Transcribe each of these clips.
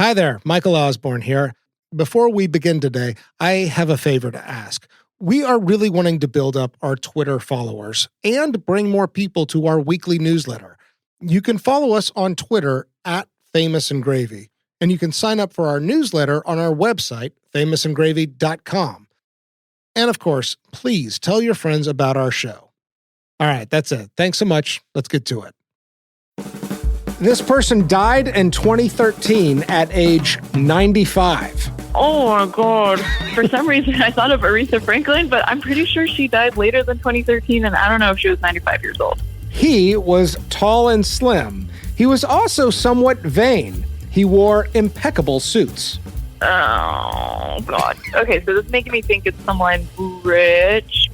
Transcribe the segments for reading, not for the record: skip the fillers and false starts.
Hi there, Michael Osborne here. Before we begin today, I have a favor to ask. We are really wanting to build up our Twitter followers and bring more people to our weekly newsletter. You can follow us on Twitter at FamousAndGravy, and you can sign up for our newsletter on our website, famousandgravy.com. And of course, please tell your friends about our show. All right, that's it. Thanks so much. Let's get to it. This person died in 2013 at age 95. Oh my God. For some reason, I thought of Aretha Franklin, but I'm pretty sure she died later than 2013, and I don't know if she was 95 years old. He was tall and slim. He was also somewhat vain. He wore impeccable suits. Oh, God. Okay, so this is making me think it's someone rich.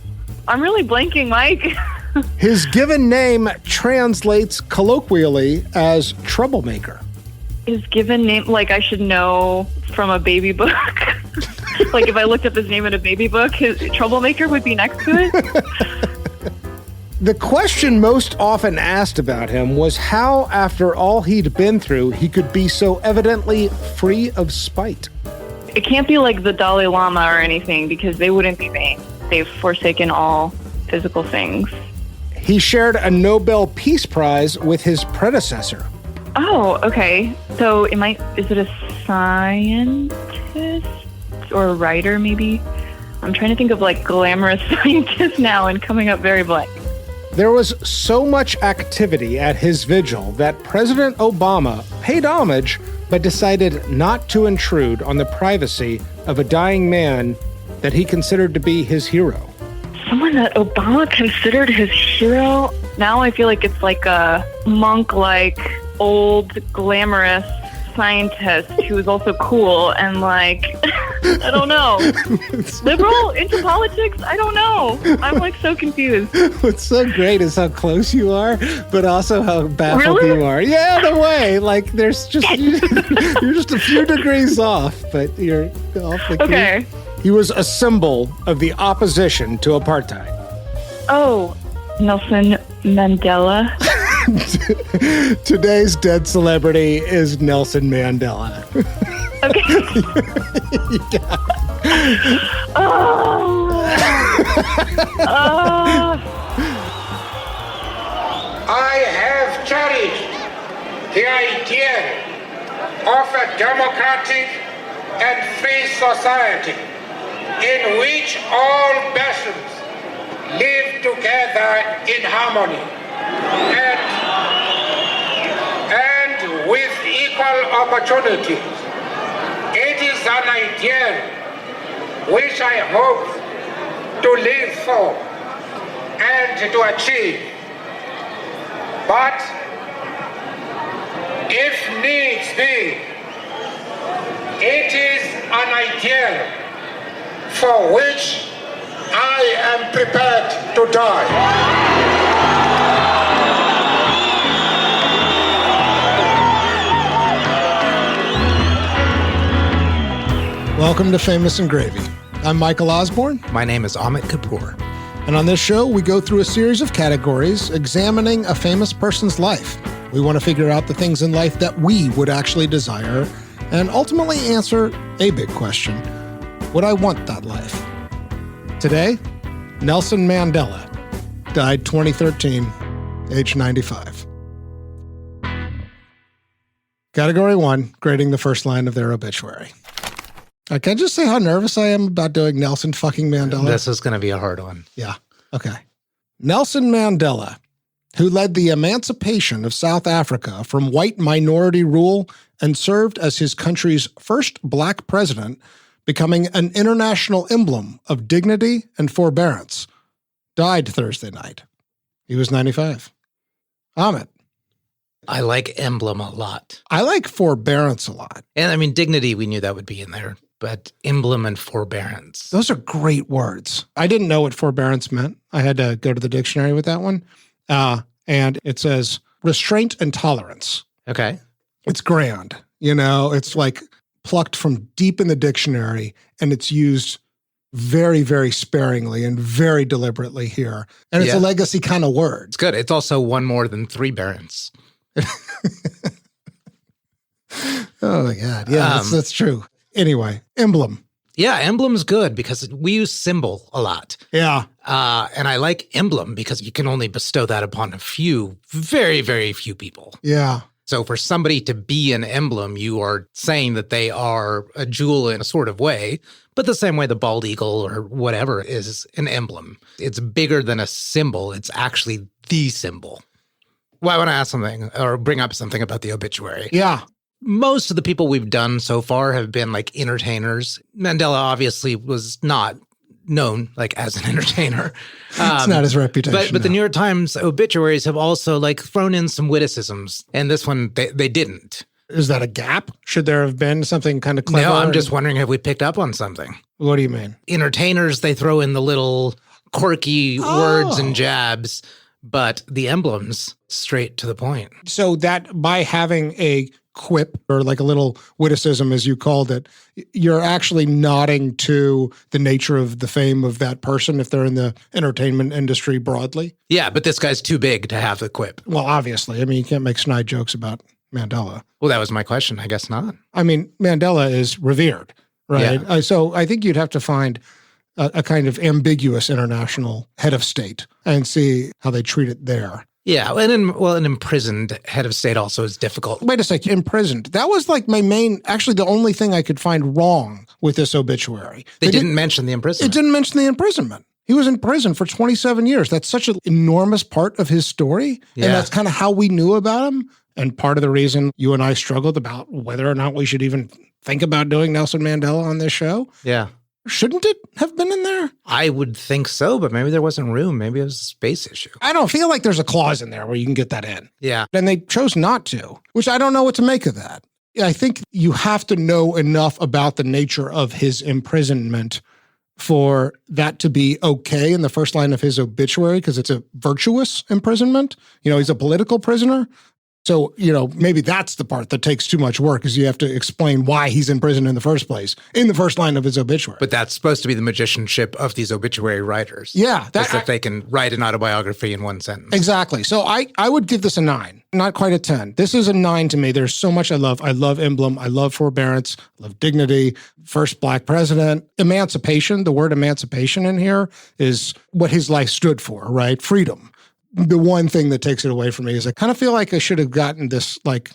I'm really blanking, Mike. His given name translates colloquially as troublemaker. His given name, like I should know from a baby book. Like if I looked up his name in a baby book, his troublemaker would be next to it. The question most often asked about him was how, after all he'd been through, he could be so evidently free of spite. It can't be like the Dalai Lama or anything, because they wouldn't be vain. They've forsaken all physical things. He shared a Nobel Peace Prize with his predecessor. Oh, okay. So is it a scientist or a writer maybe? I'm trying to think of like glamorous scientists now and coming up very blank. There was so much activity at his vigil that President Obama paid homage but decided not to intrude on the privacy of a dying man that he considered to be his hero. Someone that Obama considered his hero? Now I feel like it's like a monk-like, old, glamorous scientist who is also cool and like, I don't know. Liberal? Into politics? I don't know. I'm like so confused. What's so great is how close you are, but also how baffled Really? you are. Yeah, in a way. Like there's just, you're just a few degrees off, but you're off the key. Okay. He was a symbol of the opposition to apartheid. Oh, Nelson Mandela. Today's dead celebrity is Nelson Mandela. Okay. Yeah. I have cherished the idea of a democratic and free society in which all persons live together in harmony and with equal opportunities. It is an ideal which I hope to live for and to achieve. But if needs be, it is an ideal for which I am prepared to die. Welcome to Famous and Gravy. I'm Michael Osborne. My name is Amit Kapoor. And on this show, we go through a series of categories examining a famous person's life. We want to figure out the things in life that we would actually desire and ultimately answer a big question. Would I want that life? Today, Nelson Mandela died 2013, age 95. Category 1, grading the first line of their obituary. Can I just say how nervous I am about doing Nelson fucking Mandela? This is going to be a hard one. Yeah. Okay. Nelson Mandela, who led the emancipation of South Africa from white minority rule and served as his country's first black president, becoming an international emblem of dignity and forbearance, died Thursday night. He was 95. Amit. I like Emblem a lot. I like forbearance a lot. And I mean, dignity, we knew that would be in there, but emblem and forbearance. Those are great words. I didn't know what forbearance meant. I had to go to the dictionary with that one. And it says restraint and tolerance. Okay. It's grand. You know, it's like plucked from deep in the dictionary, and it's used very, very sparingly and very deliberately here. And it's a legacy kind of word. It's good. It's also one more than three barons. Oh my God. Yeah, that's true. Anyway, Emblem. Yeah, Emblem's good because we use symbol a lot. Yeah. And I like Emblem because you can only bestow that upon a few, very, very few people. Yeah. So for somebody to be an emblem, you are saying that they are a jewel in a sort of way, but the same way the bald eagle or whatever is an emblem. It's bigger than a symbol. It's actually the symbol. Well, I want to ask something or bring up something about the obituary. Yeah. Most of the people we've done so far have been like entertainers. Mandela obviously was not known like as an entertainer. It's not his reputation. But the New York Times obituaries have also like thrown in some witticisms. And this one, they didn't. Is that a gap? Should there have been something kind of clever? No, I'm just wondering, have we picked up on something? What do you mean? Entertainers, they throw in the little quirky words and jabs, but the emblems, straight to the point. So that by having a quip or like a little witticism, as you called it, you're actually nodding to the nature of the fame of that person if they're in the entertainment industry broadly. Yeah, but this guy's too big to have the quip. Well, obviously. I mean, you can't make snide jokes about Mandela. Well, that was my question. I guess not. I mean, Mandela is revered, right? Yeah. So I think you'd have to find a kind of ambiguous international head of state and see how they treat it there. Yeah, an imprisoned head of state also is difficult. Wait a sec, imprisoned. That was like actually the only thing I could find wrong with this obituary. They didn't mention the imprisonment. It didn't mention the imprisonment. He was in prison for 27 years. That's such an enormous part of his story. Yeah. And that's kind of how we knew about him. And part of the reason you and I struggled about whether or not we should even think about doing Nelson Mandela on this show. Yeah. Shouldn't it have been in there? I would think so, but maybe there wasn't room. Maybe it was a space issue. I don't feel like there's a clause in there where you can get that in. Yeah. And they chose not to, which I don't know what to make of that. I think you have to know enough about the nature of his imprisonment for that to be okay in the first line of his obituary, because it's a virtuous imprisonment. You know, he's a political prisoner. So, you know, maybe that's the part that takes too much work, is you have to explain why he's in prison in the first place, in the first line of his obituary. But that's supposed to be the magicianship of these obituary writers. Yeah. That they can write an autobiography in one sentence. Exactly. So I would give this a 9, not quite a 10. This is a 9 to me. There's so much I love. I love Emblem. I love forbearance. I love dignity. First Black president. Emancipation. The word emancipation in here is what his life stood for, right? Freedom. The one thing that takes it away from me is I kind of feel like I should have gotten this like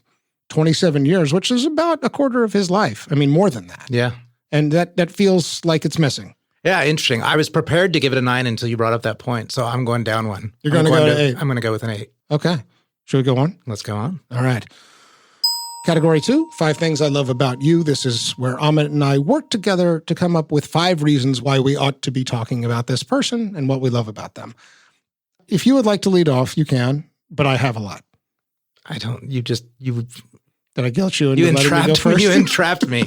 27 years, which is about a quarter of his life. I mean, more than that. Yeah. And that feels like it's missing. Yeah, interesting. I was prepared to give it a 9 until you brought up that point. So I'm going down one. You're going to go to 8. I'm going to go with an 8. Okay. Should we go on? Let's go on. All right. Category 2, 5 things I love about you. This is where Amit and I work together to come up with 5 reasons why we ought to be talking about this person and what we love about them. If you would like to lead off, you can, but I have a lot. I don't, you Did I guilt you? You entrapped me. You entrapped me.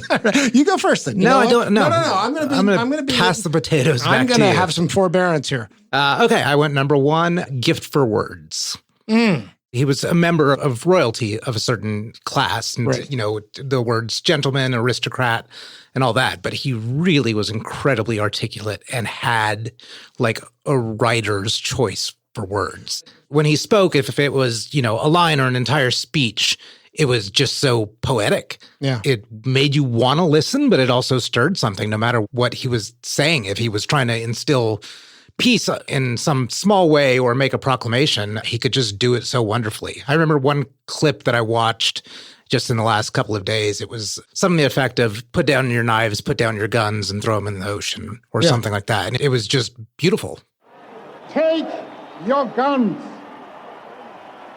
You go first then. No, I don't. No. I'm going to be pass the potatoes back to you. I'm going to have some forbearance here. Okay, I went number 1, gift for words. He was a member of royalty of a certain class, and right. You know, the words gentleman, aristocrat, and all that. But he really was incredibly articulate and had like a writer's choice for words. When he spoke, if it was, you know, a line or an entire speech, it was just so poetic. Yeah. It made you want to listen, but it also stirred something no matter what he was saying. If he was trying to instill peace in some small way or make a proclamation, he could just do it so wonderfully. I remember one clip that I watched just in the last couple of days. It was something to the effect of put down your knives, put down your guns, and throw them in the ocean or something like that. And it was just beautiful. Take your guns,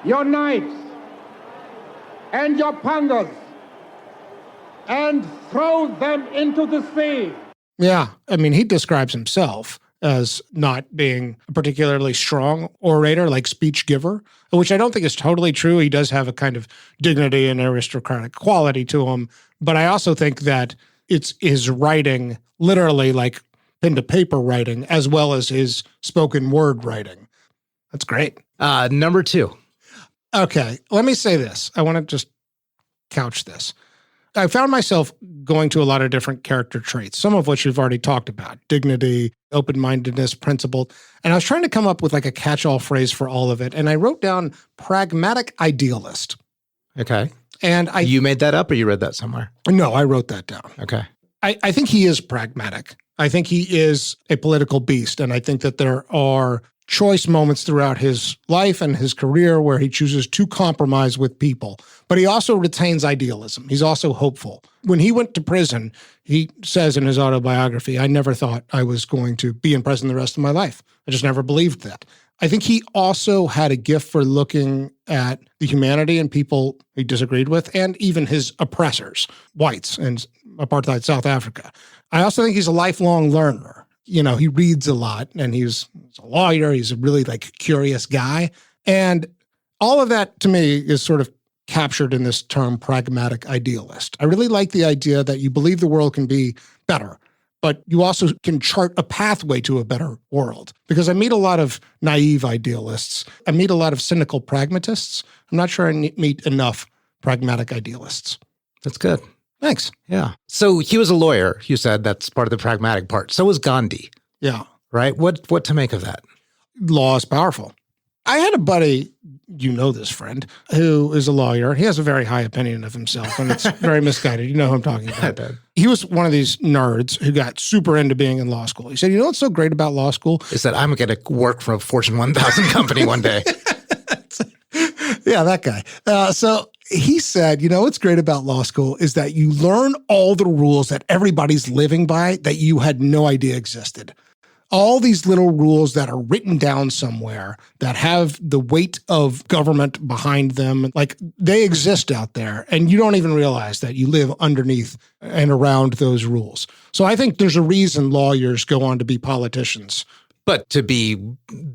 your knives, and your pangas, and throw them into the sea. Yeah. I mean, he describes himself as not being a particularly strong orator, like speech giver, which I don't think is totally true. He does have a kind of dignity and aristocratic quality to him. But I also think that it's his writing, literally like pen to paper writing, as well as his spoken word writing. That's great. Number 2. Okay. Let me say this. I want to just couch this. I found myself going to a lot of different character traits, some of which you've already talked about: dignity, open-mindedness, principled. And I was trying to come up with like a catch-all phrase for all of it. And I wrote down pragmatic idealist. Okay. And You made that up or you read that somewhere? No, I wrote that down. Okay. I think he is pragmatic. I think he is a political beast. And I think that there are choice moments throughout his life and his career where he chooses to compromise with people. But he also retains idealism. He's also hopeful. When he went to prison, he says in his autobiography, I never thought I was going to be in prison the rest of my life. I just never believed that. I think he also had a gift for looking at the humanity and people he disagreed with, and even his oppressors, whites in apartheid South Africa. I also think he's a lifelong learner. You know, he reads a lot, and he's a lawyer. He's a really curious guy. And all of that to me is sort of captured in this term pragmatic idealist. I really like the idea that you believe the world can be better, but you also can chart a pathway to a better world. Because I meet a lot of naive idealists. I meet a lot of cynical pragmatists. I'm not sure I meet enough pragmatic idealists. That's good. Thanks. Yeah. So he was a lawyer, you said. That's part of the pragmatic part. So was Gandhi. Yeah. Right? What to make of that? Law is powerful. I had a buddy, you know this friend, who is a lawyer. He has a very high opinion of himself, and it's very misguided. You know who I'm talking about. He was one of these nerds who got super into being in law school. He said, you know what's so great about law school? Is that I'm going to work for a Fortune 1000 company one day. Yeah, that guy. So he said, you know what's great about law school is that you learn all the rules that everybody's living by that you had no idea existed. All these little rules that are written down somewhere that have the weight of government behind them, they exist out there, and you don't even realize that you live underneath and around those rules. So I think there's a reason lawyers go on to be politicians. But to be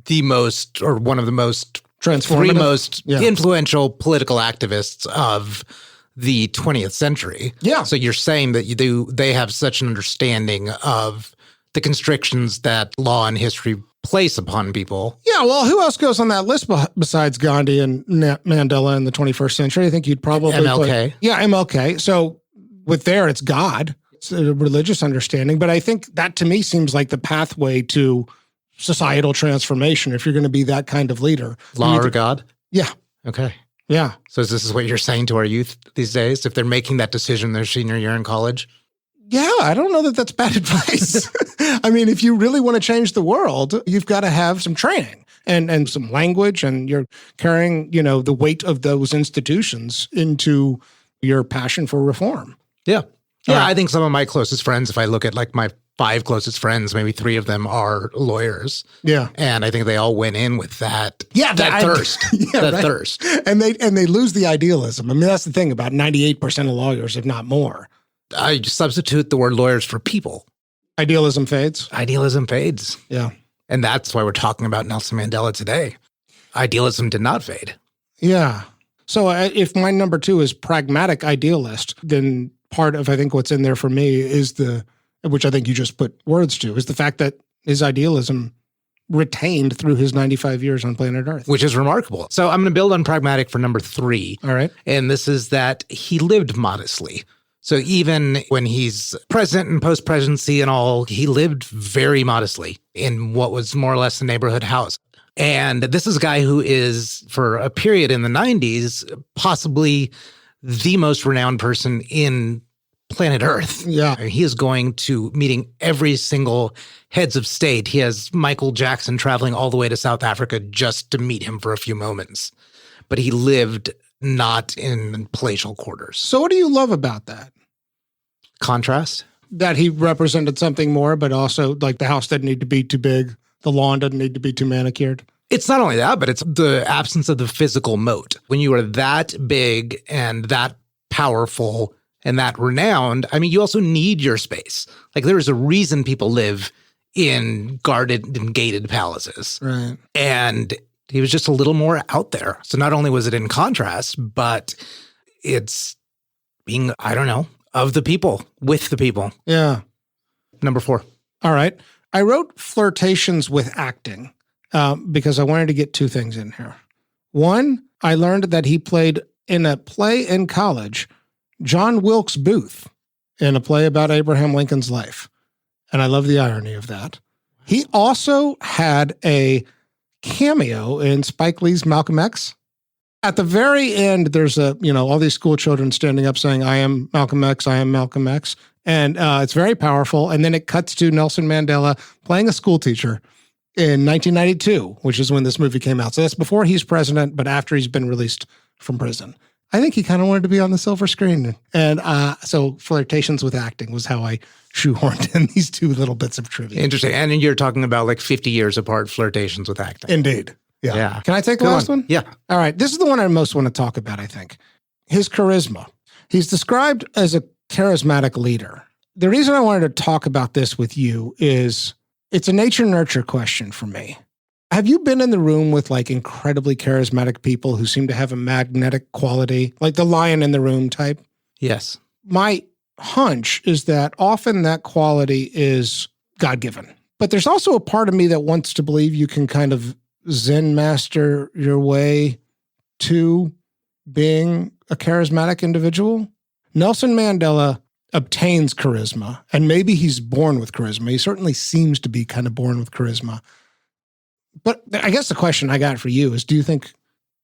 the most, or one of the most, three most influential political activists of the 20th century. Yeah. So you're saying that they have such an understanding of the constrictions that law and history place upon people. Yeah, well, who else goes on that list besides Gandhi and Mandela in the 21st century? I think you'd probably MLK. MLK. So it's God. It's a religious understanding. But I think that to me seems like the pathway to societal transformation if you're going to be that kind of leader. Law or God? Yeah. Okay. Yeah. So this is what you're saying to our youth these days, if they're making that decision their senior year in college? Yeah, I don't know that that's bad advice. I mean, if you really want to change the world, you've got to have some training and some language, and you're carrying, the weight of those institutions into your passion for reform. Yeah. Yeah, I think some of my closest friends, if I look at my 5 closest friends, maybe 3 of them are lawyers. Yeah. And I think they all went in with that, thirst. Thirst. And they lose the idealism. I mean, that's the thing about 98% of lawyers, if not more. I substitute the word lawyers for people. Idealism fades. Idealism fades. Yeah. And that's why we're talking about Nelson Mandela today. Idealism did not fade. Yeah. So if my number 2 is pragmatic idealist, then part of, I think, what's in there for me is which I think you just put words to, is the fact that his idealism retained through his 95 years on planet Earth. Which is remarkable. So I'm going to build on pragmatic for number 3. All right. And this is that he lived modestly. So even when he's president and post-presidency and all, he lived very modestly in what was more or less a neighborhood house. And this is a guy who is, for a period in the 90s, possibly the most renowned person in planet Earth. Yeah. He is going to meeting every single heads of state. He has Michael Jackson traveling all the way to South Africa just to meet him for a few moments. But he lived not in palatial quarters. So what do you love about that? Contrast? That he represented something more, but also the house doesn't need to be too big. The lawn doesn't need to be too manicured. It's not only that, but it's the absence of the physical moat. When you are that big and that powerful and that renowned, I mean, you also need your space. There is a reason people live in guarded and gated palaces. Right. And he was just a little more out there. So not only was it in contrast, but it's being, of the people, with the people. Yeah. Number 4. All right. I wrote flirtations with acting because I wanted to get 2 things in here. One, I learned that he played in a play in college, John Wilkes Booth, in a play about Abraham Lincoln's life. And I love the irony of that. He also had a cameo in Spike Lee's Malcolm X. At the very end, there's all these school children standing up saying, I am Malcolm X, I am Malcolm X. And it's very powerful. And then it cuts to Nelson Mandela playing a school teacher in 1992, which is when this movie came out. So that's before he's president, but after he's been released from prison. I think he kind of wanted to be on the silver screen. And so flirtations with acting was how I shoehorned in these two little bits of trivia. Interesting. And you're talking about like 50 years apart, flirtations with acting. Indeed. Yeah. Can I take the last one? Yeah. All right. This is the one I most want to talk about, I think. His charisma. He's described as a charismatic leader. The reason I wanted to talk about this with you is it's a nature-nurture question for me. Have you been in the room with like incredibly charismatic people who seem to have a magnetic quality, like the lion in the room type? Yes. My hunch is that often that quality is God-given. But there's also a part of me that wants to believe you can kind of Zen master your way to being a charismatic individual. Nelson Mandela obtains charisma, and maybe he's born with charisma. He certainly seems to be kind of born with charisma. But I guess the question I got for you is, do you think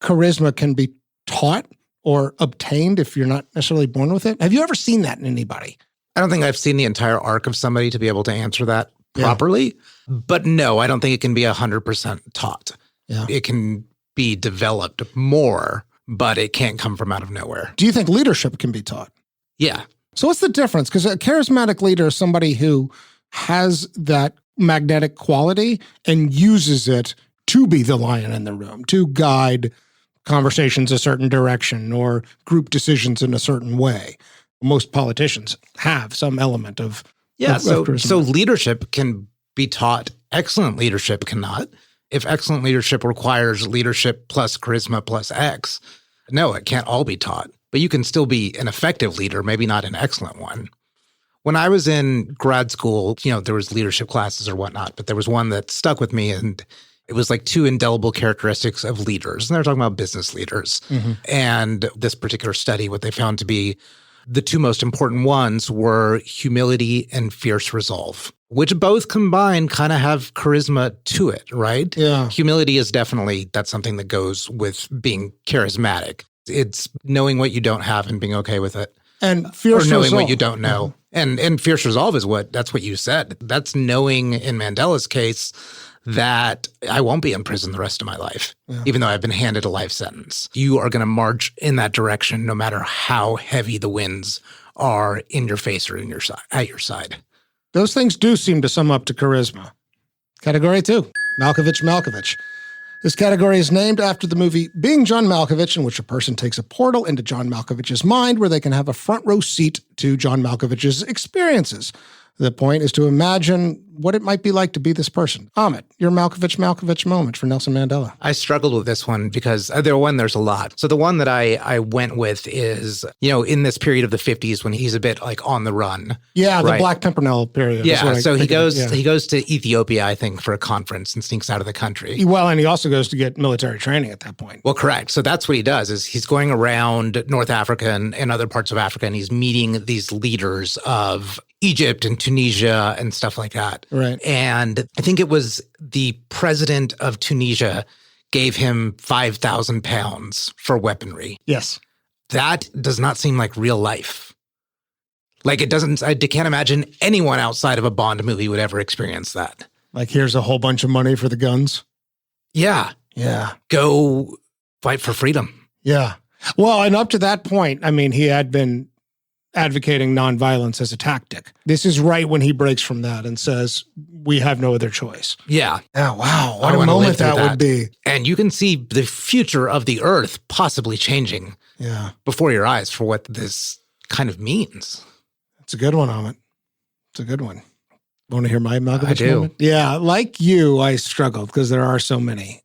charisma can be taught or obtained if you're not necessarily born with it? Have you ever seen that in anybody? I don't think I've seen the entire arc of somebody to be able to answer that properly. But no, I don't think it can be 100% taught. Yeah. It can be developed more, but it can't come from out of nowhere. Do you think leadership can be taught? Yeah. So what's the difference? Because a charismatic leader is somebody who has that magnetic quality and uses it to be the lion in the room, to guide conversations a certain direction or group decisions in a certain way. Most politicians have some element of charisma. So leadership can be taught. Excellent leadership cannot. If excellent leadership requires leadership plus charisma plus X, no, it can't all be taught. But you can still be an effective leader, maybe not an excellent one. When I was in grad school, there was leadership classes or whatnot, but there was one that stuck with me, and it was like 2 indelible characteristics of leaders. And they were talking about business leaders. Mm-hmm. And this particular study, what they found to be the 2 most important ones were humility and fierce resolve, which both combined kind of have charisma to it, right? Yeah. Humility is definitely, that's something that goes with being charismatic. It's knowing what you don't have and being okay with it. And fierce or knowing resolve. What you don't know. Mm-hmm. And fierce resolve is that's what you said. That's knowing in Mandela's case that I won't be in prison the rest of my life, even though I've been handed a life sentence. You are going to march in that direction no matter how heavy the winds are in your face or at your side. Those things do seem to sum up to charisma. Category 2, Malkovich. This category is named after the movie Being John Malkovich, in which a person takes a portal into John Malkovich's mind where they can have a front row seat to John Malkovich's experiences. The point is to imagine what it might be like to be this person. Amit, your Malkovich moment for Nelson Mandela. I struggled with this one because there's a lot. So the one that I went with is, in this period of the 50s when he's a bit like on the run. Yeah, the Black Pimpernel period. Yeah, so he goes to Ethiopia, I think, for a conference and sneaks out of the country. Well, and he also goes to get military training at that point. Well, correct. So that's what he does is he's going around North Africa and other parts of Africa, and he's meeting these leaders of Egypt and Tunisia and stuff like that. Right. And I think it was the president of Tunisia gave him 5,000 pounds for weaponry. Yes. That does not seem like real life. Like I can't imagine anyone outside of a Bond movie would ever experience that. Like, here's a whole bunch of money for the guns. Yeah. Yeah. Go fight for freedom. Yeah. Well, and up to that point, I mean, he had been advocating nonviolence as a tactic. This is right when he breaks from that and says, we have no other choice. Yeah. Oh, wow. What a moment that would be. And you can see the future of the earth possibly changing before your eyes for what this kind of means. It's a good one, Amit. It's a good one. Want to hear my Malkovich I do. moment? Yeah, like you, I struggled because there are so many.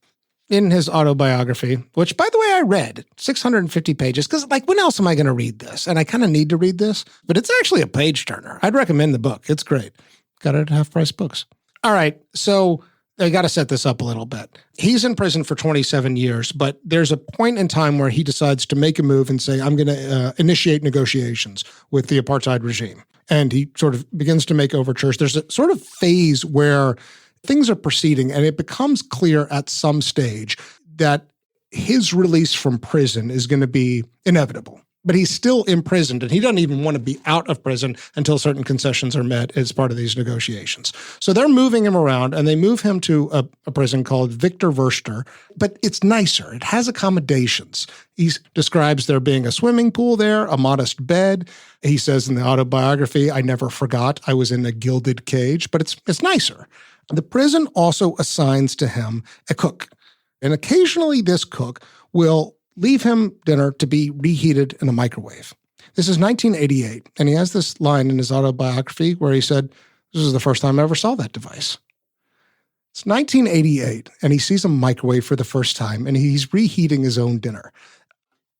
In his autobiography, which, by the way, I read 650 pages, because when else am I going to read this? And I kind of need to read this, but it's actually a page turner. I'd recommend the book. It's great. Got it at Half Price Books. All right, so I got to set this up a little bit. He's in prison for 27 years, but there's a point in time where he decides to make a move and say, I'm going to initiate negotiations with the apartheid regime. And he sort of begins to make overtures. There's a sort of phase where things are proceeding, and it becomes clear at some stage that his release from prison is going to be inevitable. But he's still imprisoned, and he doesn't even want to be out of prison until certain concessions are met as part of these negotiations. So they're moving him around, and they move him to a prison called Victor Verster, but it's nicer. It has accommodations. He describes there being a swimming pool there, a modest bed. He says in the autobiography, "I never forgot I was in a gilded cage," but it's nicer. The prison also assigns to him a cook, and occasionally this cook will leave him dinner to be reheated in a microwave. This is 1988, and he has this line in his autobiography where he said, "This is the first time I ever saw that device." It's 1988, and he sees a microwave for the first time, and he's reheating his own dinner.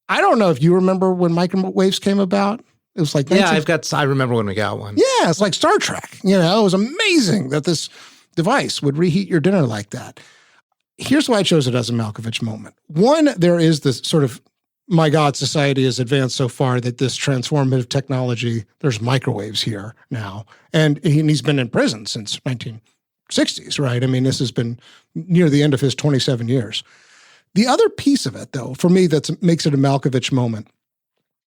I don't know if you remember when microwaves came about. It was like I remember when we got one. Yeah, it's like Star Trek. It was amazing that this device would reheat your dinner like that. Here's why I chose it as a Malkovich moment. One, there is this sort of, my God, society has advanced so far that this transformative technology, there's microwaves here now. And he's been in prison since 1960s, right? I mean, this has been near the end of his 27 years. The other piece of it, though, for me that makes it a Malkovich moment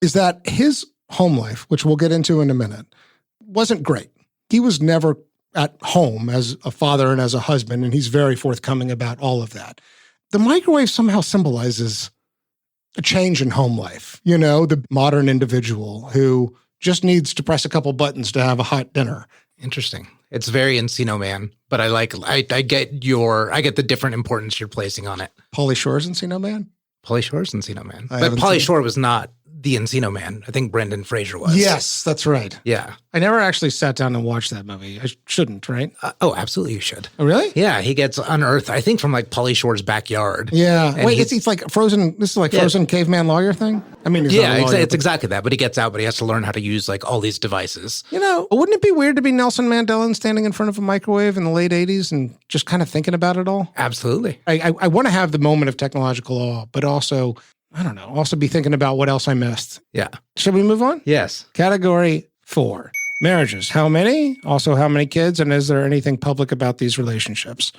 is that his home life, which we'll get into in a minute, wasn't great. He was never at home as a father and as a husband, and he's very forthcoming about all of that. The microwave somehow symbolizes a change in home life, the modern individual who just needs to press a couple buttons to have a hot dinner. Interesting. It's very Encino Man, but I get the different importance you're placing on it. Pauly Shore's Encino Man? Pauly Shore's Encino Man. But Pauly Shore was not the Encino Man. I think Brendan Fraser was. Yes, that's right. Yeah. I never actually sat down and watched that movie. I shouldn't, right? Absolutely you should. Oh, really? Yeah, he gets unearthed, I think, from like Pauly Shore's backyard. Yeah. Wait, it's like Frozen, this is like Frozen caveman lawyer thing? I mean, it's exactly that, but he gets out, but he has to learn how to use like all these devices. Wouldn't it be weird to be Nelson Mandela and standing in front of a microwave in the late 80s and just kind of thinking about it all? Absolutely. I want to have the moment of technological awe, but also, I don't know, also be thinking about what else I missed. Yeah. Should we move on? Yes. Category 4, marriages. How many? Also, how many kids? And is there anything public about these relationships?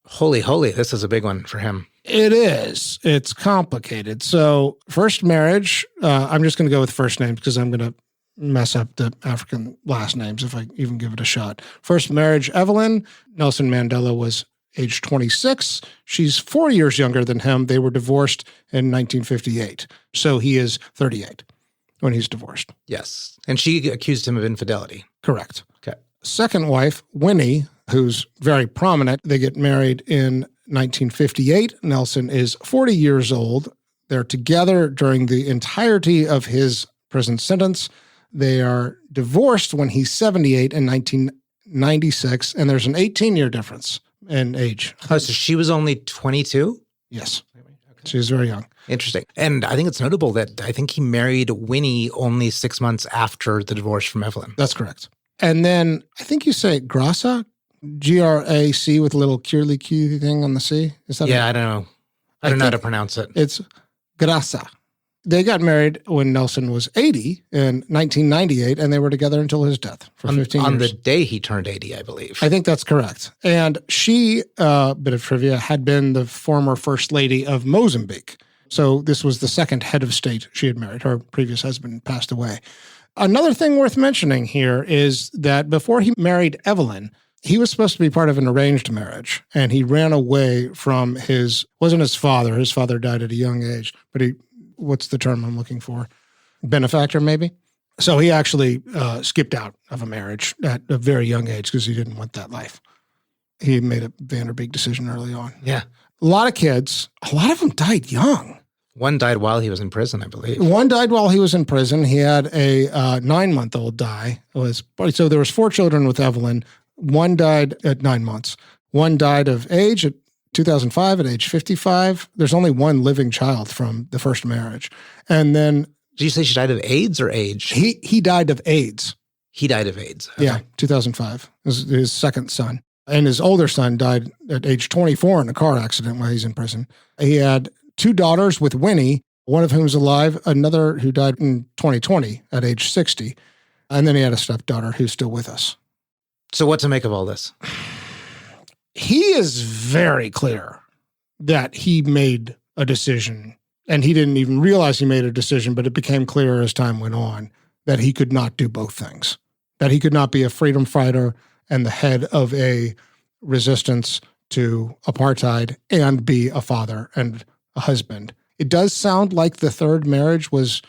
Holy, this is a big one for him. It is. It's complicated. So first marriage, I'm just going to go with first names because I'm going to mess up the African last names if I even give it a shot. First marriage, Evelyn. Nelson Mandela was age 26. She's 4 years younger than him. They were divorced in 1958. So he is 38 when he's divorced. Yes. And she accused him of infidelity. Correct. Okay. Second wife, Winnie, who's very prominent. They get married in 1958. Nelson is 40 years old. They're together during the entirety of his prison sentence. They are divorced when he's 78 in 1996, and there's an 18-year difference in age. Oh, so she was only 22? Yes. She was very young. Interesting. And I think it's notable that I think he married Winnie only 6 months after the divorce from Evelyn. That's correct. And then I think you say Graca, Grac with a little curly Q thing on the C. Is that I don't know. I don't know how to pronounce it. It's Graca. They got married when Nelson was 80 in 1998, and they were together until his death for 15 years. On the day he turned 80, I believe. I think that's correct. And she, bit of trivia, had been the former first lady of Mozambique. So this was the second head of state she had married. Her previous husband passed away. Another thing worth mentioning here is that before he married Evelyn, he was supposed to be part of an arranged marriage, and he ran away from wasn't his father. His father died at a young age, but what's the term I'm looking for? Benefactor, maybe? So he actually skipped out of a marriage at a very young age because he didn't want that life. He made a Vanderbeek decision early on. Yeah. A lot of kids, a lot of them died young. One died while he was in prison, I believe. One died while he was in prison. He had a 9-month-old die. So there was 4 children with Evelyn. One died at 9 months. One died of age at 2005 at age 55. There's only one living child from the first marriage. And then... Did you say she died of AIDS or age? He died of AIDS. He died of AIDS. Okay. Yeah, 2005. His second son. And his older son died at age 24 in a car accident while he's in prison. He had 2 daughters with Winnie, one of whom is alive, another who died in 2020 at age 60. And then he had a stepdaughter who's still with us. So what to make of all this? He is very clear that he made a decision, and he didn't even realize he made a decision, but it became clear as time went on that he could not do both things, that he could not be a freedom fighter and the head of a resistance to apartheid and be a father and a husband. It does sound like the third marriage was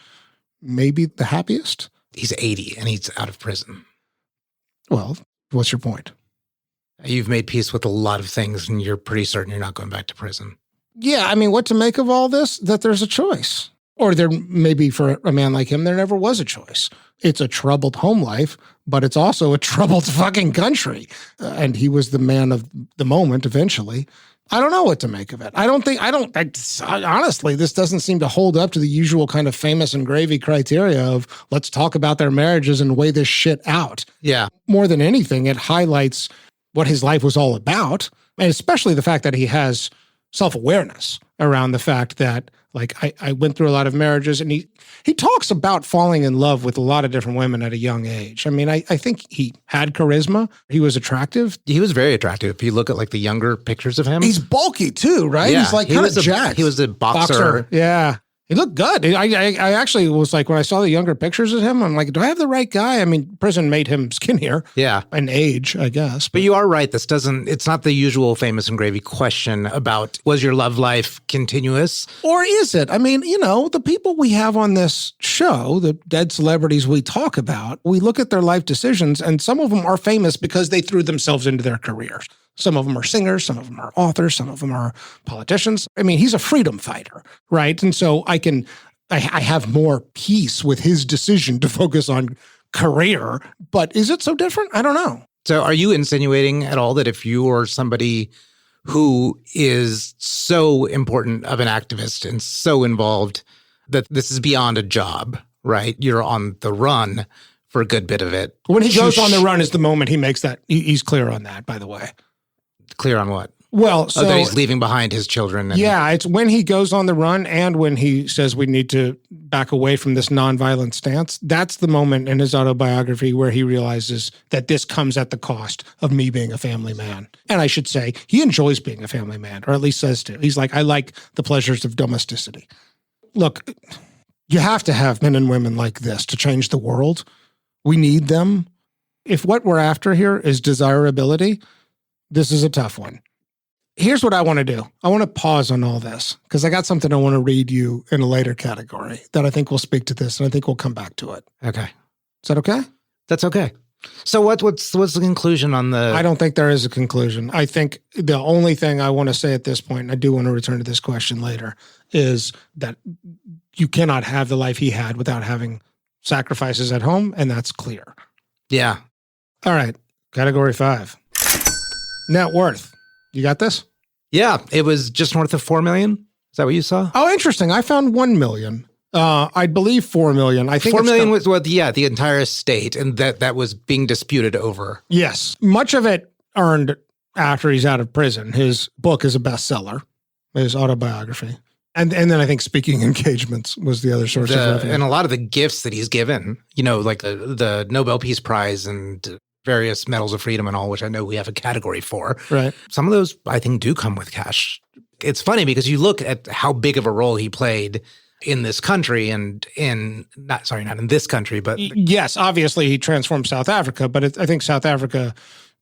maybe the happiest. He's 80 and he's out of prison. Well, what's your point? You've made peace with a lot of things and you're pretty certain you're not going back to prison. Yeah, I mean, what to make of all this? That there's a choice. Or there maybe for a man like him, there never was a choice. It's a troubled home life, but it's also a troubled fucking country. And he was the man of the moment eventually. I don't know what to make of it. Honestly, this doesn't seem to hold up to the usual kind of famous and gravy criteria of let's talk about their marriages and weigh this shit out. Yeah. More than anything, it highlights what his life was all about, and especially the fact that he has self-awareness around the fact that, like, I went through a lot of marriages, and he talks about falling in love with a lot of different women at a young age. I mean, I think he had charisma. He was attractive. He was very attractive. If you look at like the younger pictures of him. He's bulky too, right? Yeah, He's like kind of jacked. He was a boxer. Yeah. He looked good. I actually was like, when I saw the younger pictures of him, I'm like, do I have the right guy? I mean, prison made him skinnier. Yeah. And age, I guess. But you are right. It's not the usual famous and gravy question about was your love life continuous? Or is it? I mean, the people we have on this show, the dead celebrities we talk about, we look at their life decisions, and some of them are famous because they threw themselves into their careers. Some of them are singers, some of them are authors, some of them are politicians. I mean, he's a freedom fighter, right? And so I have more peace with his decision to focus on career, but is it so different? I don't know. So are you insinuating at all that if you are somebody who is so important of an activist and so involved that this is beyond a job, right? You're on the run for a good bit of it. When he goes on the run is the moment he makes that. He's clear on that, by the way. Clear on what? Well, so that he's leaving behind his children. Yeah, it's when he goes on the run and when he says we need to back away from this nonviolent stance. That's the moment in his autobiography where he realizes that this comes at the cost of me being a family man. And I should say, he enjoys being a family man, or at least says to. He's like, I like the pleasures of domesticity. Look, you have to have men and women like this to change the world. We need them. If what we're after here is desirability, this is a tough one. Here's what I want to do. I want to pause on all this because I got something I want to read you in a later category that I think will speak to this, and I think we'll come back to it. Okay. Is that okay? That's okay. So what's the conclusion on the... I don't think there is a conclusion. I think the only thing I want to say at this point, and I do want to return to this question later, is that you cannot have the life he had without having sacrifices at home, and that's clear. Yeah. All right. Category 5. Net worth. You got this? Yeah. It was just north of 4 million. Is that what you saw? Oh, interesting. I found 1 million. I believe 4 million. I think 4 million was the entire estate, and that was being disputed over. Yes. Much of it earned after he's out of prison. His book is a bestseller, his autobiography. And then I think speaking engagements was the other source of revenue. And a lot of the gifts that he's given, like the Nobel Peace Prize and various medals of freedom and all, which I know we have a category for. Right. Some of those, I think, do come with cash. It's funny because you look at how big of a role he played in this country and not in this country, but... Yes, obviously he transformed South Africa, but I think South Africa,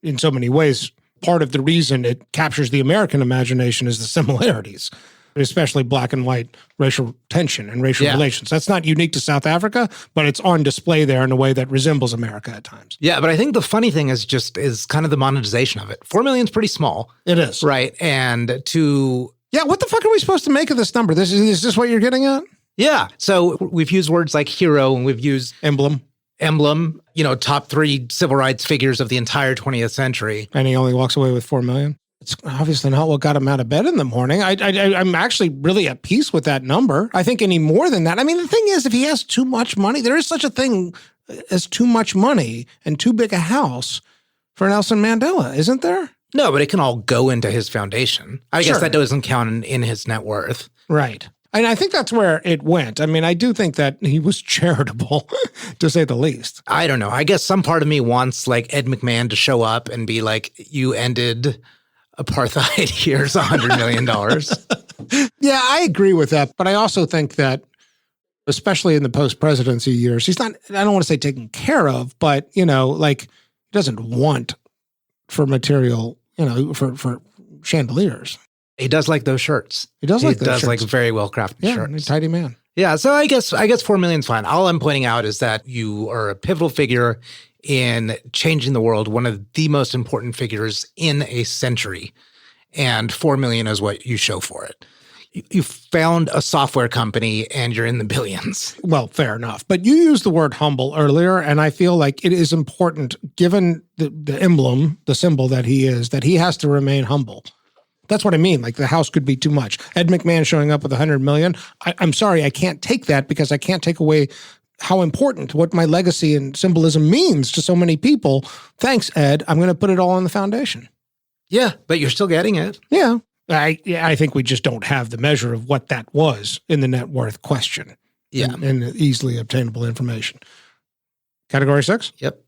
in so many ways, part of the reason it captures the American imagination is the similarities, especially black and white racial tension and racial relations. That's not unique to South Africa, but it's on display there in a way that resembles America at times. Yeah, but I think the funny thing is kind of the monetization of it. 4 million is pretty small. It is. Right. And to... Yeah, what the fuck are we supposed to make of this number? Is this what you're getting at? Yeah. So we've used words like hero and we've used... Emblem, top 3 civil rights figures of the entire 20th century. And he only walks away with 4 million? It's obviously not what got him out of bed in the morning. I'm actually really at peace with that number. I think any more than that. I mean, the thing is, if he has too much money, there is such a thing as too much money and too big a house for Nelson Mandela, isn't there? No, but it can all go into his foundation. I Sure. guess that doesn't count in his net worth. Right. And I think that's where it went. I mean, I do think that he was charitable, to say the least. I don't know. I guess some part of me wants like Ed McMahon to show up and be like, you ended apartheid, here's $100 million. Yeah, I agree with that. But I also think that, especially in the post-presidency years, he's not, I don't want to say taken care of, but, he doesn't want for material, for chandeliers. He does like those shirts. He does like those shirts. He does like very well-crafted shirts. He's a tidy man. Yeah, so I guess 4 million's fine. All I'm pointing out is that you are a pivotal figure in changing the world, one of the most important figures in a century, and 4 million is what you show for it. You found a software company and you're in the billions. Well, fair enough. But you used the word humble earlier, and I feel like it is important, given the emblem, the symbol that he is, that he has to remain humble. That's what I mean. Like, the house could be too much. Ed McMahon showing up with 100 million. I'm sorry, I can't take that because I can't take away how important what my legacy and symbolism means to so many people. Thanks, Ed. I'm going to put it all on the foundation. Yeah, but you're still getting it. Yeah. I think we just don't have the measure of what that was in the net worth question. Yeah. And easily obtainable information. Category 6? Yep.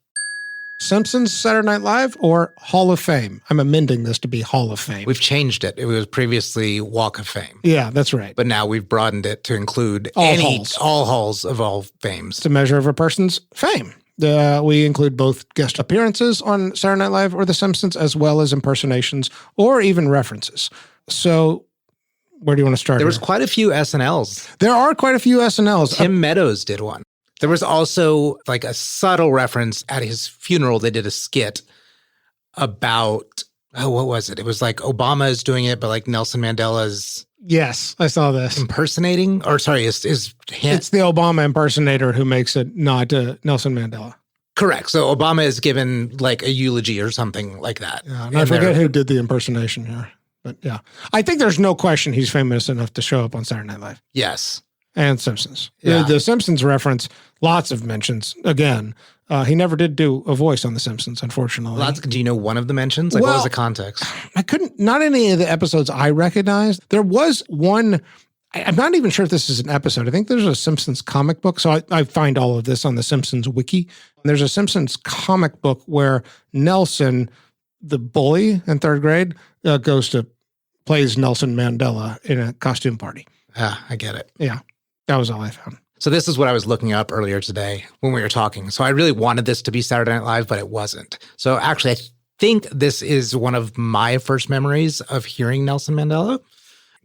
Simpsons, Saturday Night Live, or Hall of Fame? I'm amending this to be Hall of Fame. We've changed it. It was previously Walk of Fame. Yeah, that's right. But now we've broadened it to include all halls of all fames. It's a measure of a person's fame. We include both guest appearances on Saturday Night Live or The Simpsons, as well as impersonations or even references. So where do you want to start? There was quite a few SNLs. There are quite a few SNLs. Tim Meadows did one. There was also like a subtle reference at his funeral. They did a skit about, what was it? It was like Obama is doing it, but like Nelson Mandela's. Yes, I saw this. Impersonating? Or sorry, it's the Obama impersonator who makes it not Nelson Mandela. Correct. So Obama is given like a eulogy or something like that. Yeah, and I forget who did the impersonation here. But yeah, I think there's no question he's famous enough to show up on Saturday Night Live. Yes. And Simpsons. Yeah. The Simpsons reference, lots of mentions. Again, he never did do a voice on The Simpsons, unfortunately. Do you know one of the mentions? Like, what was the context? Not any of the episodes I recognized. There was one, I'm not even sure if this is an episode. I think there's a Simpsons comic book. So I find all of this on the Simpsons wiki. There's a Simpsons comic book where Nelson, the bully in third grade, plays Nelson Mandela in a costume party. I get it. Yeah. That was all I found. So this is what I was looking up earlier today when we were talking. So I really wanted this to be Saturday Night Live, but it wasn't. So actually, I think this is one of my first memories of hearing Nelson Mandela.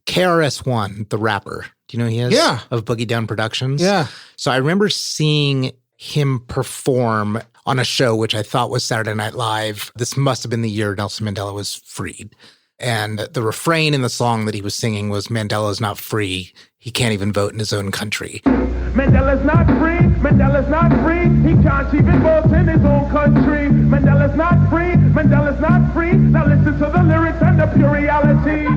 KRS-One, the rapper. Do you know who he is? Yeah. Of Boogie Down Productions. Yeah. So I remember seeing him perform on a show, which I thought was Saturday Night Live. This must have been the year Nelson Mandela was freed. And the refrain in the song that he was singing was, Mandela's not free. He can't even vote in his own country. Mandela's not free. Mandela's not free. He can't even vote in his own country. Mandela's not free. Mandela's not free. Now listen to the lyrics and the pure reality.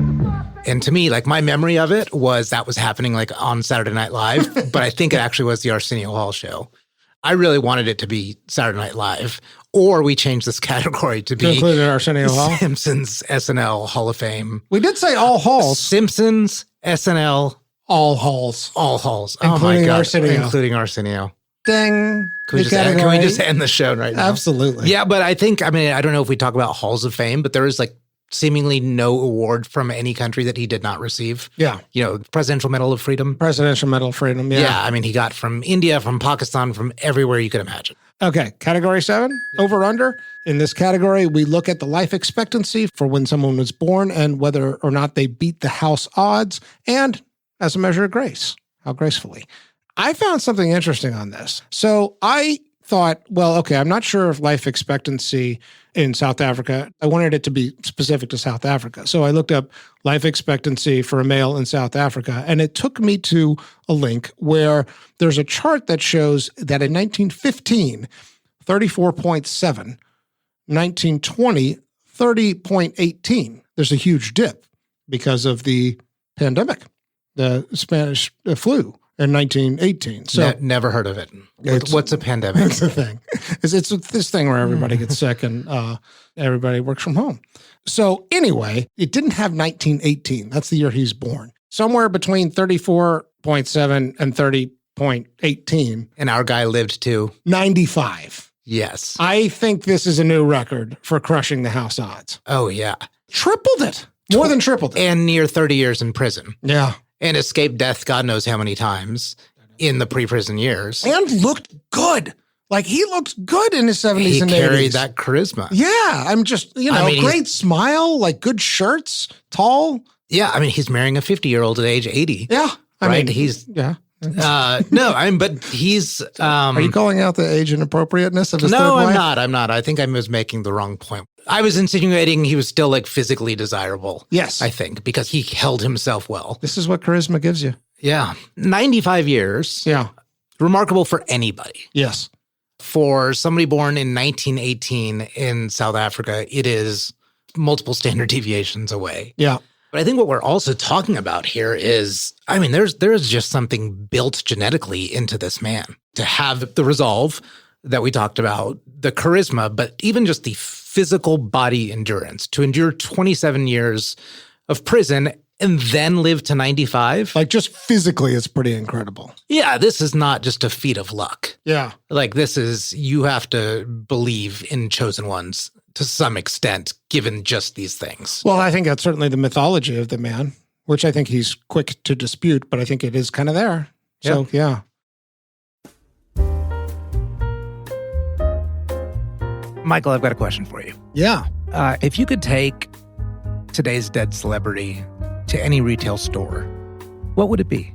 And to me, like, my memory of it was that was happening like on Saturday Night Live, but I think it actually was the Arsenio Hall show. I really wanted it to be Saturday Night Live, or we changed this category to be include Arsenio Hall? Simpsons SNL Hall of Fame. We did say all halls. Simpsons SNL all halls. All halls. Including oh my God. Arsenio. Including Arsenio. Ding. Can we just end the show right now? Absolutely. Yeah, but I don't know if we talk about halls of fame, but there is like seemingly no award from any country that he did not receive. Yeah. Presidential Medal of Freedom. Presidential Medal of Freedom, yeah. Yeah, he got from India, from Pakistan, from everywhere you could imagine. Okay, category 7, over under. In this category, we look at the life expectancy for when someone was born and whether or not they beat the house odds, and as a measure of grace, how gracefully. I found something interesting on this. So I thought, well, okay, I'm not sure if life expectancy in South Africa, I wanted it to be specific to South Africa. So I looked up life expectancy for a male in South Africa, and it took me to a link where there's a chart that shows that in 1915, 34.7, 1920, 30.18. There's a huge dip because of the pandemic, the Spanish flu. In 1918. So never heard of it. What's a pandemic? It's a thing. It's this thing where everybody gets sick and everybody works from home. So anyway, it didn't have 1918. That's the year he's born. Somewhere between 34.7 and 30.18. And our guy lived to 95. Yes. I think this is a new record for crushing the House odds. Oh, yeah. Tripled it. More than tripled it. And near 30 years in prison. Yeah. And escaped death God knows how many times in the pre-prison years. And looked good. Like, he looked good in his 70s He and 80s. carried that charisma. Yeah. I'm just, great smile, like good shirts, tall. Yeah. I mean, he's marrying a 50-year-old at age 80. Yeah. But he's... Are you calling out the age inappropriateness of his third wife? I'm not. I think I was making the wrong point. I was insinuating he was still like physically desirable. Yes. I think, because he held himself well. This is what charisma gives you. Yeah. 95 years. Yeah. Remarkable for anybody. Yes. For somebody born in 1918 in South Africa, it is multiple standard deviations away. Yeah. But I think what we're also talking about here is, I mean, there's just something built genetically into this man to have the resolve that we talked about, the charisma, but even just the physical body endurance to endure 27 years of prison and then live to 95. Like, just physically, it's pretty incredible. Yeah, this is not just a feat of luck. Yeah. Like, this is, you have to believe in chosen ones to some extent, given just these things. Well, I think that's certainly the mythology of the man, which I think he's quick to dispute, but I think it is kind of there. So, yeah. Michael, I've got a question for you. Yeah. If you could take today's dead celebrity to any retail store, what would it be?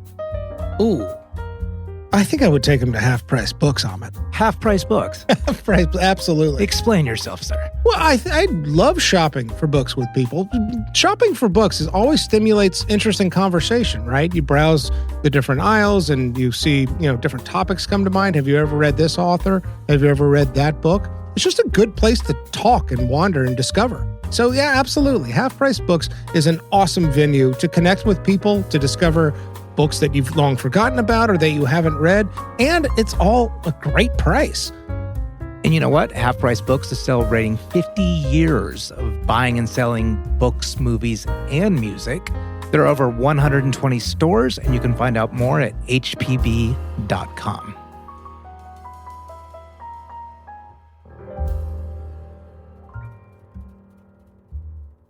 Ooh. I think I would take him to half-price books, Amit. Half-price books? Half-price, absolutely. Explain yourself, sir. Well, I love shopping for books with people. Shopping for books always stimulates interesting conversation, right? You browse the different aisles and you see, different topics come to mind. Have you ever read this author? Have you ever read that book? It's just a good place to talk and wander and discover. So yeah, absolutely. Half-price books is an awesome venue to connect with people, to discover books that you've long forgotten about or that you haven't read, and it's all a great price. And you know what? Half Price Books is celebrating 50 years of buying and selling books, movies, and music. There are over 120 stores, and you can find out more at hpb.com.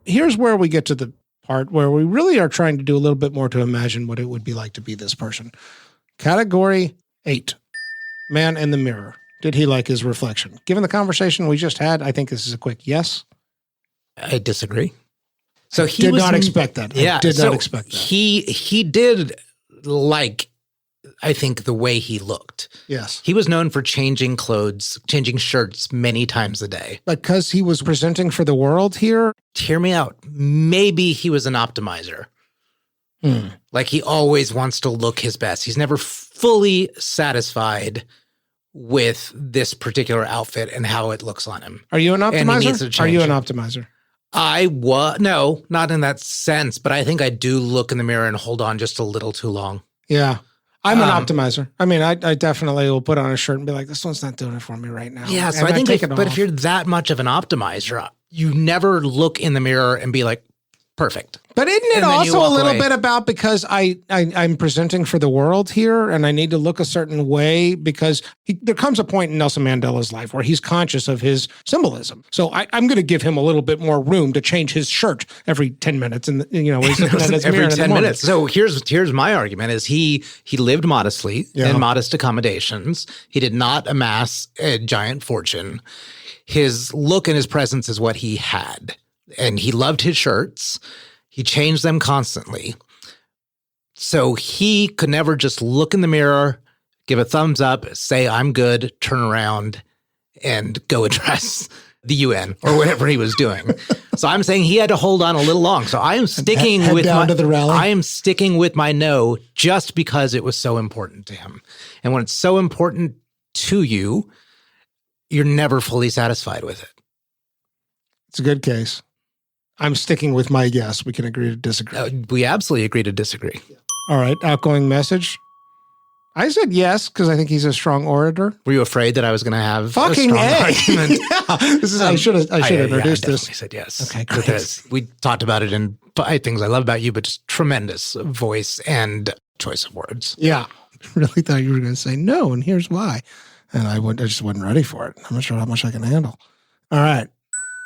Here's where we get to the part where we really are trying to do a little bit more to imagine what it would be like to be this person. Category 8, man in the mirror. Did he like his reflection? Given the conversation we just had, I think this is a quick yes. I disagree. So he did not expect that. Yeah, I did not expect that. He did like, I think, the way he looked. Yes. He was known for changing clothes, changing shirts many times a day. Because he was presenting for the world here? Hear me out. Maybe he was an optimizer. Like, he always wants to look his best. He's never fully satisfied with this particular outfit and how it looks on him. Are you an And he needs to optimizer? change Are you an it. optimizer? No, not in that sense, but I think I do look in the mirror and hold on just a little too long. Yeah. I'm an optimizer. I mean, I definitely will put on a shirt and be like, this one's not doing it for me right now. Yeah, so And I think, take it off. if you're that much of an optimizer, you never look in the mirror and be like, perfect. But isn't it And then you also a walk little away. bit about because I'm presenting for the world here and I need to look a certain way because there comes a point in Nelson Mandela's life where he's conscious of his symbolism. So I'm going to give him a little bit more room to change his shirt every 10 minutes. And, he's looking at his mirror Every in the 10 morning. minutes. So here's my argument is he lived modestly in modest accommodations. He did not amass a giant fortune. His look and his presence is what he had. And he loved his shirts. He changed them constantly. So he could never just look in the mirror, give a thumbs up, say, I'm good, turn around, and go address the UN or whatever he was doing. So I'm saying he had to hold on a little long. So I am sticking Head with down to the rally. I am sticking with my no just because it was so important to him. And when it's so important to you, you're never fully satisfied with it. It's a good case. I'm sticking with my yes. We can agree to disagree. We absolutely agree to disagree. All right. Outgoing message. I said yes because I think he's a strong orator. Were you afraid that I was going to have Fucking a strong A. argument? Yeah. This is. I should have introduced I this. definitely said yes. Okay, With great. this. We talked about it in 5 things I love about you, but just tremendous voice and choice of words. Yeah. I really thought you were going to say no, and here's why. And I just wasn't ready for it. I'm not sure how much I can handle. All right.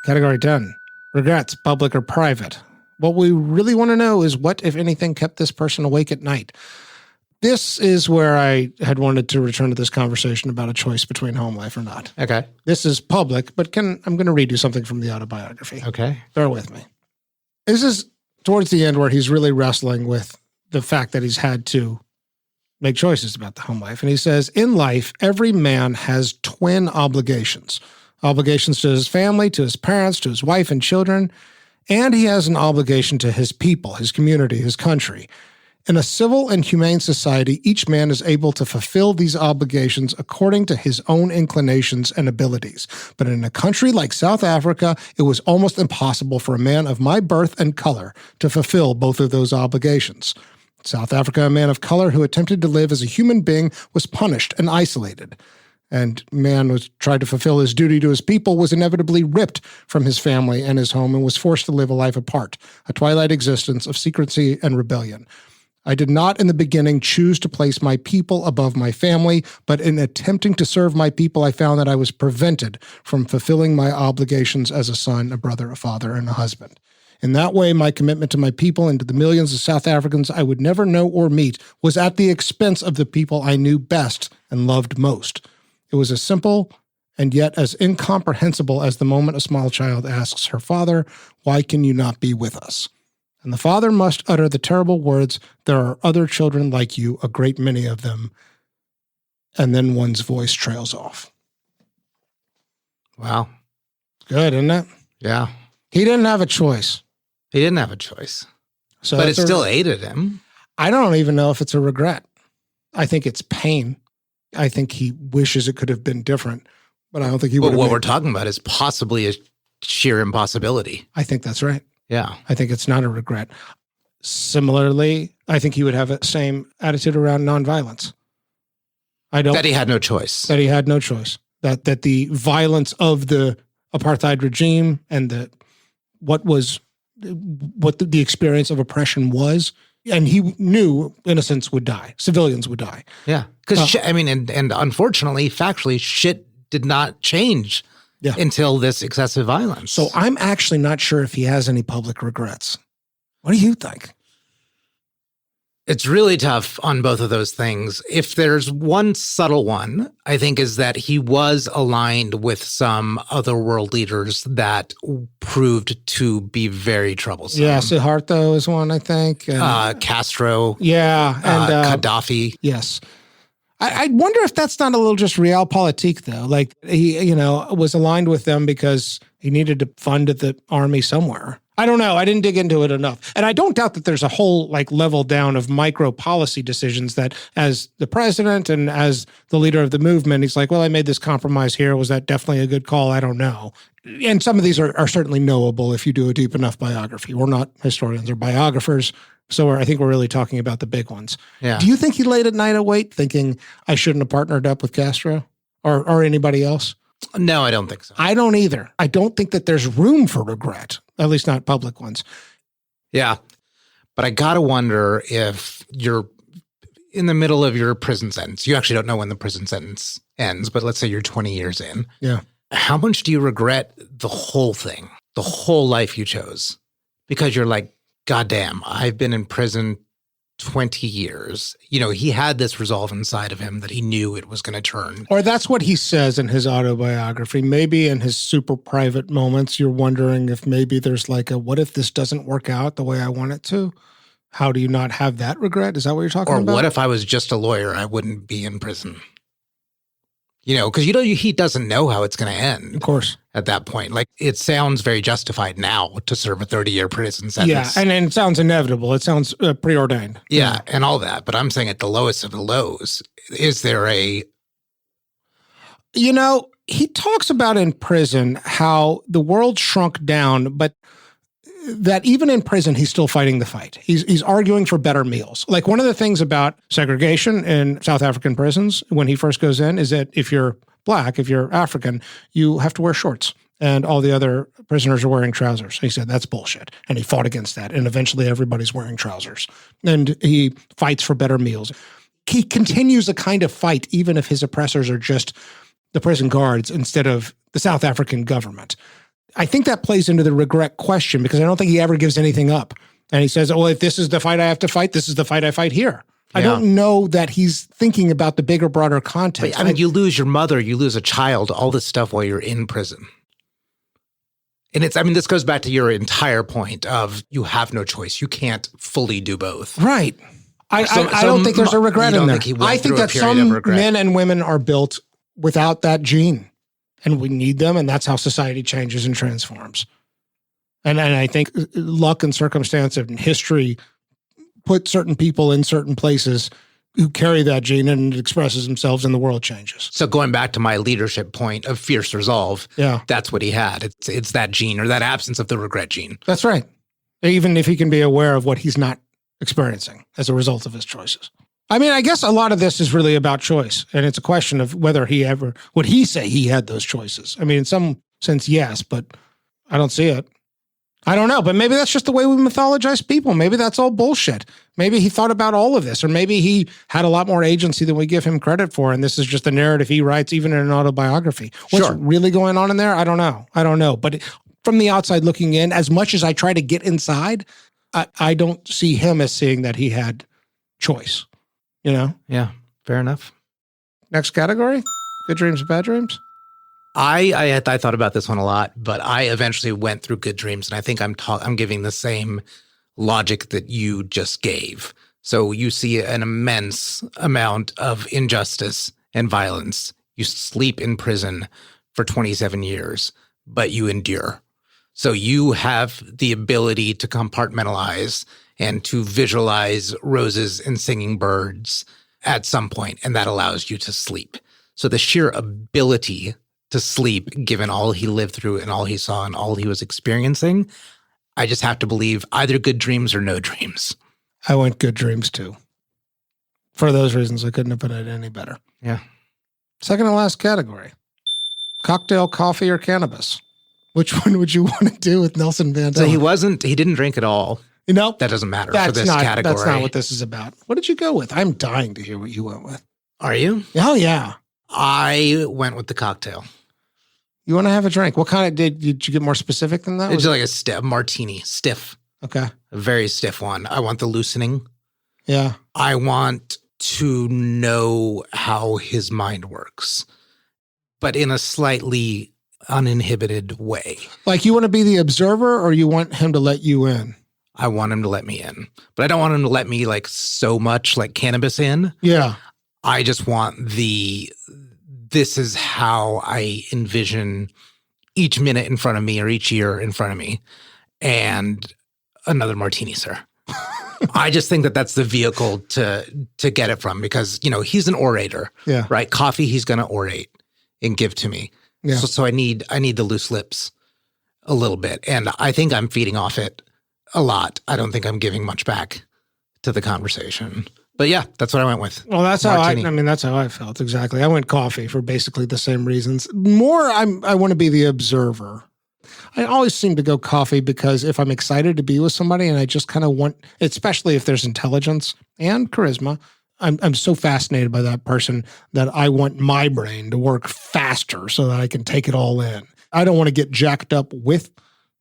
Category 10. Regrets, public or private. What we really want to know is what, if anything, kept this person awake at night. This is where I had wanted to return to this conversation about a choice between home life or not. Okay. This is public, but I'm going to read you something from the autobiography. Okay. Bear with me. This is towards the end where he's really wrestling with the fact that he's had to make choices about the home life. And he says, in life, every man has twin obligations. Obligations to his family, to his parents, to his wife and children, and he has an obligation to his people, his community, his country. In a civil and humane society, each man is able to fulfill these obligations according to his own inclinations and abilities. But in a country like South Africa, it was almost impossible for a man of my birth and color to fulfill both of those obligations. In South Africa, a man of color who attempted to live as a human being was punished and isolated. And man was tried to fulfill his duty to his people, was inevitably ripped from his family and his home, and was forced to live a life apart, a twilight existence of secrecy and rebellion. I did not in the beginning choose to place my people above my family, but in attempting to serve my people, I found that I was prevented from fulfilling my obligations as a son, a brother, a father, and a husband. In that way, my commitment to my people and to the millions of South Africans I would never know or meet was at the expense of the people I knew best and loved most. It was as simple and yet as incomprehensible as the moment a small child asks her father, "Why can you not be with us?" And the father must utter the terrible words, "There are other children like you, a great many of them." And then one's voice trails off. Wow. Good, isn't it? Yeah. He didn't have a choice. He didn't have a choice. So but it still aided him. I don't even know if it's a regret. I think it's pain. I think he wishes it could have been different, but I don't think he would have. What we're talking about is possibly a sheer impossibility. I think that's right. Yeah. I think it's not a regret. Similarly, I think he would have the same attitude around nonviolence. That he had no choice. That he had no choice. That the violence of the apartheid regime and what the experience of oppression was, and he knew innocents would die, civilians would die. Yeah, because and unfortunately, factually, shit did not change until this excessive violence. So I'm actually not sure if he has any public regrets. What do you think? It's really tough on both of those things. If there's one subtle one, I think, is that he was aligned with some other world leaders that proved to be very troublesome. Yeah, Suharto is one, I think. And, Castro. Yeah. And Gaddafi. Yes. I wonder if that's not a little just realpolitik, though. Like, he, was aligned with them because he needed to fund the army somewhere. I don't know. I didn't dig into it enough. And I don't doubt that there's a whole level down of micro policy decisions that as the president and as the leader of the movement, he's like, well, I made this compromise here. Was that definitely a good call? I don't know. And some of these are certainly knowable if you do a deep enough biography. We're not historians or biographers. So I think we're really talking about the big ones. Yeah. Do you think he laid at night awake thinking I shouldn't have partnered up with Castro or anybody else? No, I don't think so. I don't either. I don't think that there's room for regret, at least not public ones. Yeah. But I got to wonder if you're in the middle of your prison sentence. You actually don't know when the prison sentence ends, but let's say you're 20 years in. Yeah. How much do you regret the whole thing, the whole life you chose? Because you're like, God damn, I've been in prison 20 years. He had this resolve inside of him that he knew it was going to turn. Or that's what he says in his autobiography. Maybe in his super private moments, you're wondering if maybe there's what if this doesn't work out the way I want it to? How do you not have that regret? Is that what you're talking about? Or what if I was just a lawyer? I wouldn't be in prison. Because he doesn't know how it's going to end. Of course. At that point. It sounds very justified now to serve a 30-year prison sentence. Yeah, and it sounds inevitable. It sounds preordained. Yeah, and all that. But I'm saying at the lowest of the lows, is there a... He talks about in prison how the world shrunk down, but that even in prison, he's still fighting the fight. He's arguing for better meals. One of the things about segregation in South African prisons when he first goes in is that if you're Black, if you're African, you have to wear shorts and all the other prisoners are wearing trousers. He said, that's bullshit. And he fought against that. And eventually everybody's wearing trousers. And he fights for better meals. he continues a kind of fight, even if his oppressors are just the prison guards instead of the South African government. I think that plays into the regret question because I don't think he ever gives anything up. And he says, well, if this is the fight I have to fight, this is the fight I fight here. Yeah. I don't know that he's thinking about the bigger, broader context. But, I mean, you lose your mother, you lose a child, all this stuff while you're in prison. And this goes back to your entire point of you have no choice. You can't fully do both. Right. I don't think there's a regret in there. I think that some men and women are built without that gene. And we need them, and that's how society changes and transforms. And I think luck and circumstance and history put certain people in certain places who carry that gene and it expresses themselves and the world changes. So going back to my leadership point of fierce resolve, that's what he had. It's that gene or that absence of the regret gene. That's right. Even if he can be aware of what he's not experiencing as a result of his choices. I mean, I guess a lot of this is really about choice. And it's a question of whether would he say he had those choices? I mean, in some sense, yes, but I don't see it. I don't know, but maybe that's just the way we mythologize people. Maybe that's all bullshit. Maybe he thought about all of this, or maybe he had a lot more agency than we give him credit for, and this is just a narrative he writes even in an autobiography. What's really going on in there? I don't know. But from the outside looking in, as much as I try to get inside, I don't see him as seeing that he had choice, you know? Yeah, fair enough. Next category, good dreams and bad dreams? I thought about this one a lot, but I eventually went through good dreams, and I think I'm giving the same logic that you just gave. So you see an immense amount of injustice and violence. You sleep in prison for 27 years, but you endure. So you have the ability to compartmentalize and to visualize roses and singing birds at some point, and that allows you to sleep. So the sheer ability to sleep, given all he lived through and all he saw and all he was experiencing, I just have to believe either good dreams or no dreams. I went good dreams too. For those reasons, I couldn't have put it any better. Yeah. Second to last category, cocktail, coffee, or cannabis. Which one would you want to do with Nelson Mandela? So he didn't drink at all. You know, that doesn't matter for this category. That's not what this is about. What did you go with? I'm dying to hear what you went with. Are you? Oh, yeah. I went with the cocktail. You want to have a drink? What kind of, did you get more specific than that? It's like a martini, stiff. Okay. A very stiff one. I want the loosening. Yeah. I want to know how his mind works, but in a slightly uninhibited way. Like you want to be the observer or you want him to let you in? I want him to let me in, but I don't want him to let me like so much like cannabis in. Yeah. I just want this is how I envision each minute in front of me or each year in front of me, and another martini, sir. I just think that that's the vehicle to get it from because, you know, he's an orator, right? Coffee, he's going to orate and give to me. Yeah. So I need the loose lips a little bit, and I think I'm feeding off it a lot. I don't think I'm giving much back to the conversation. But yeah, that's what I went with. Well, that's martini. That's how I felt. Exactly. I went coffee for basically the same reasons. More, I want to be the observer. I always seem to go coffee because if I'm excited to be with somebody and I just kind of want, especially if there's intelligence and charisma, I'm so fascinated by that person that I want my brain to work faster so that I can take it all in. I don't want to get jacked up with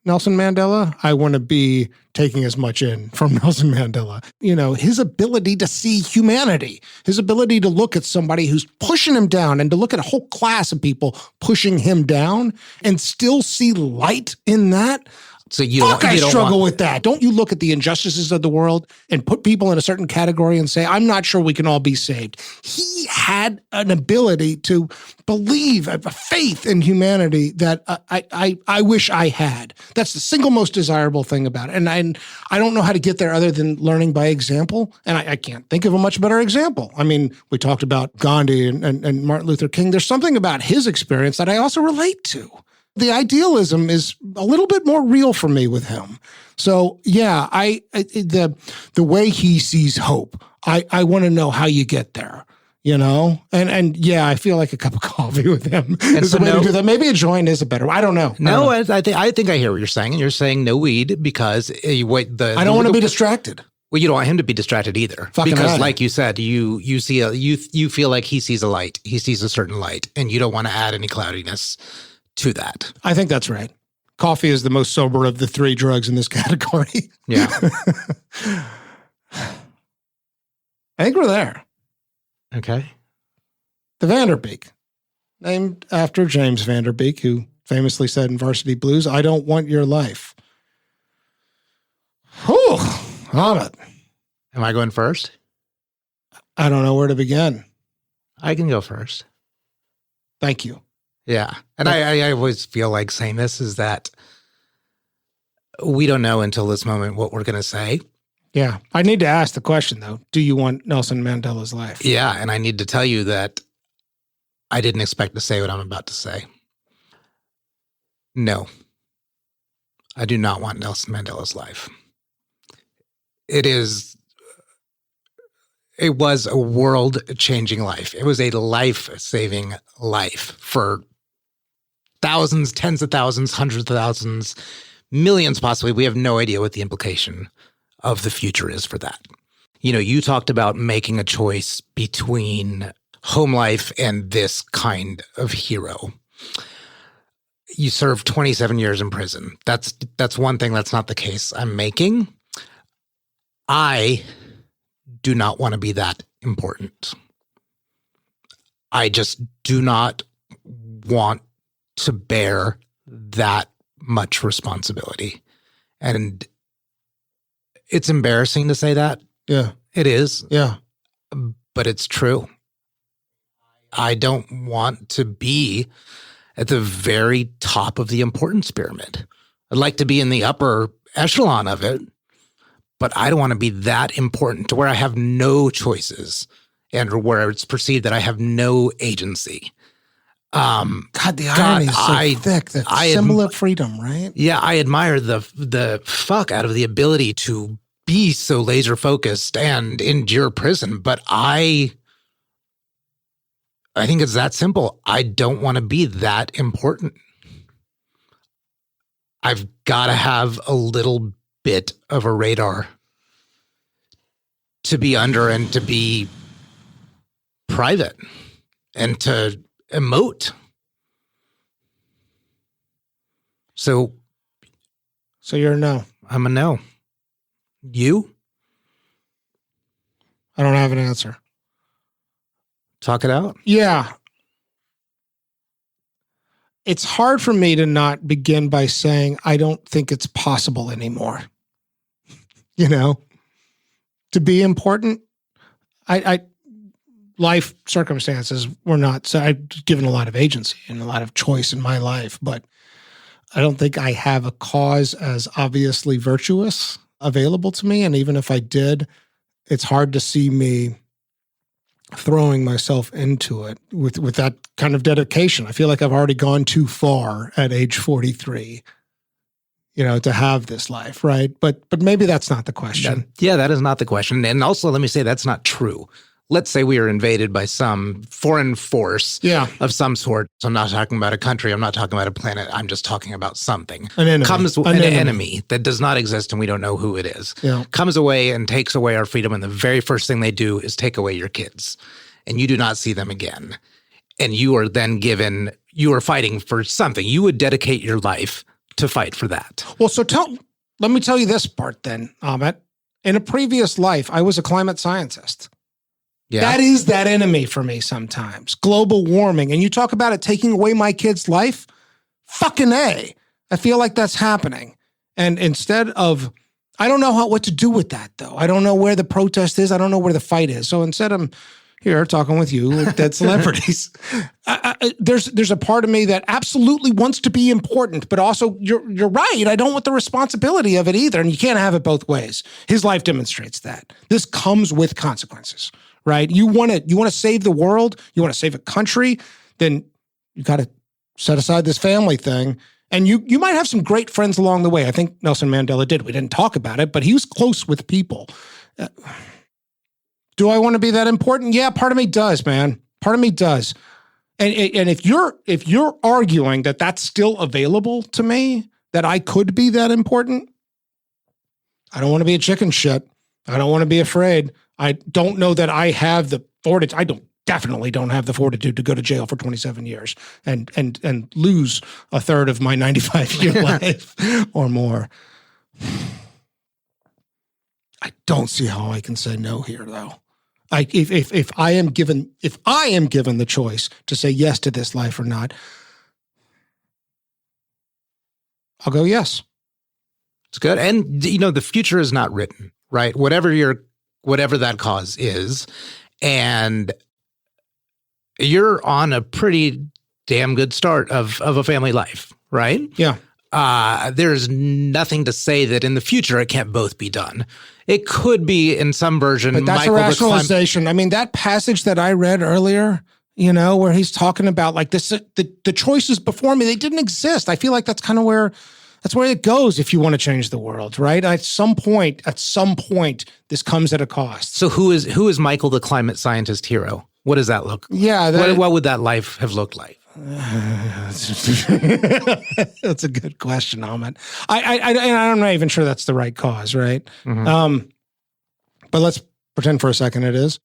Nelson Mandela. I want to be taking as much in from Nelson Mandela. You know, his ability to see humanity, his ability to look at somebody who's pushing him down and to look at a whole class of people pushing him down and still see light in that. So I struggle with that. Don't you look at the injustices of the world and put people in a certain category and say, I'm not sure we can all be saved. He had an ability to believe, a faith in humanity that I wish I had. That's the single most desirable thing about it. And I don't know how to get there other than learning by example. And I can't think of a much better example. I mean, we talked about Gandhi and Martin Luther King. There's something about his experience that I also relate to. The idealism is a little bit more real for me with him. So yeah, the way he sees hope, I want to know how you get there, you know? And yeah, I feel like a cup of coffee with him is the way to do that. Maybe a joint is a better way. I don't know. I think I hear what you're saying. And you're saying no weed because I don't want to be distracted. Well, you don't want him to be distracted either, Fucking because, right. like you said, you feel like he sees a light, he sees a certain light, and you don't want to add any cloudiness to that. I think that's right. Coffee is the most sober of the three drugs in this category. Yeah. I think we're there. Okay. The Vanderbeek, named after James Vanderbeek, who famously said in Varsity Blues, "I don't want your life." Whew, on it. Am I going first? I don't know where to begin. I can go first. Thank you. Yeah. And I always feel like saying this is that we don't know until this moment what we're going to say. Yeah. I need to ask the question, though. Do you want Nelson Mandela's life? Yeah. And I need to tell you that I didn't expect to say what I'm about to say. No. I do not want Nelson Mandela's life. It was a world-changing life. It was a life-saving life for thousands, tens of thousands, hundreds of thousands, millions possibly. We have no idea what the implication of the future is for that. You know, you talked about making a choice between home life and this kind of hero. You served 27 years in prison. That's one thing that's not the case I'm making. I do not want to be that important. I just do not want to bear that much responsibility. And it's embarrassing to say that. Yeah. It is. Yeah. But it's true. I don't want to be at the very top of the importance pyramid. I'd like to be in the upper echelon of it, but I don't want to be that important to where I have no choices and where it's perceived that I have no agency. God, the irony is so thick. The symbol of freedom, right? Yeah, I admire the fuck out of the ability to be so laser focused and endure prison, but I think it's that simple. I don't want to be that important. I've got to have a little bit of a radar to be under and to be private and to emote. So you're a no. I'm a no. You? I don't have an answer. Talk it out. Yeah. It's hard for me to not begin by saying I don't think it's possible anymore. You know, to be important. I life circumstances were not, so I've given a lot of agency and a lot of choice in my life, but I don't think I have a cause as obviously virtuous available to me. And even if I did, it's hard to see me throwing myself into it with that kind of dedication. I feel like I've already gone too far at age 43, you know, to have this life, right? But maybe that's not the question. Yeah, that is not the question. And also, let me say that's not true. Let's say we are invaded by some foreign force of some sort. So I'm not talking about a country. I'm not talking about a planet. I'm just talking about something. An enemy. An enemy that does not exist and we don't know who it is. Yeah. Comes away and takes away our freedom. And the very first thing they do is take away your kids. And you do not see them again. And you are then you are fighting for something. You would dedicate your life to fight for that. Well, so let me tell you this part then, Amit. In a previous life, I was a climate scientist. Yeah. That is that enemy for me sometimes. Global warming. And you talk about it taking away my kid's life? Fucking A. I feel like that's happening. And instead of, I don't know what to do with that, though. I don't know where the protest is. I don't know where the fight is. So instead I'm here talking with you, with dead celebrities. There's a part of me that absolutely wants to be important, but also you're right. I don't want the responsibility of it either. And you can't have it both ways. His life demonstrates that. This comes with consequences. Right? You want to save the world, you want to save a country, then you got to set aside this family thing. And you might have some great friends along the way. I think Nelson Mandela did. We didn't talk about it, but he was close with people. Do I want to be that important? Yeah, part of me does, man. Part of me does. And if you're arguing that that's still available to me, that I could be that important, I don't want to be a chicken shit. I don't want to be afraid. I don't know that I have the fortitude. I definitely don't have the fortitude to go to jail for 27 years and lose a third of my 95-year life or more. I don't see how I can say no here, though. If I am given the choice to say yes to this life or not, I'll go yes. It's good. And, the future is not written, right? Whatever that cause is. And you're on a pretty damn good start of a family life, right? Yeah. There's nothing to say that in the future it can't both be done. It could be in some version. But that's a rationalization. I mean, that passage that I read earlier, where he's talking about like this, the choices before me, they didn't exist. I feel like that's kind of where it goes if you want to change the world, right? At some point, this comes at a cost. So who is Michael the climate scientist hero? What does that look like? Yeah. What would that life have looked like? That's a good question, Ahmed. I'm not even sure that's the right cause, right? Mm-hmm. But let's pretend for a second it is.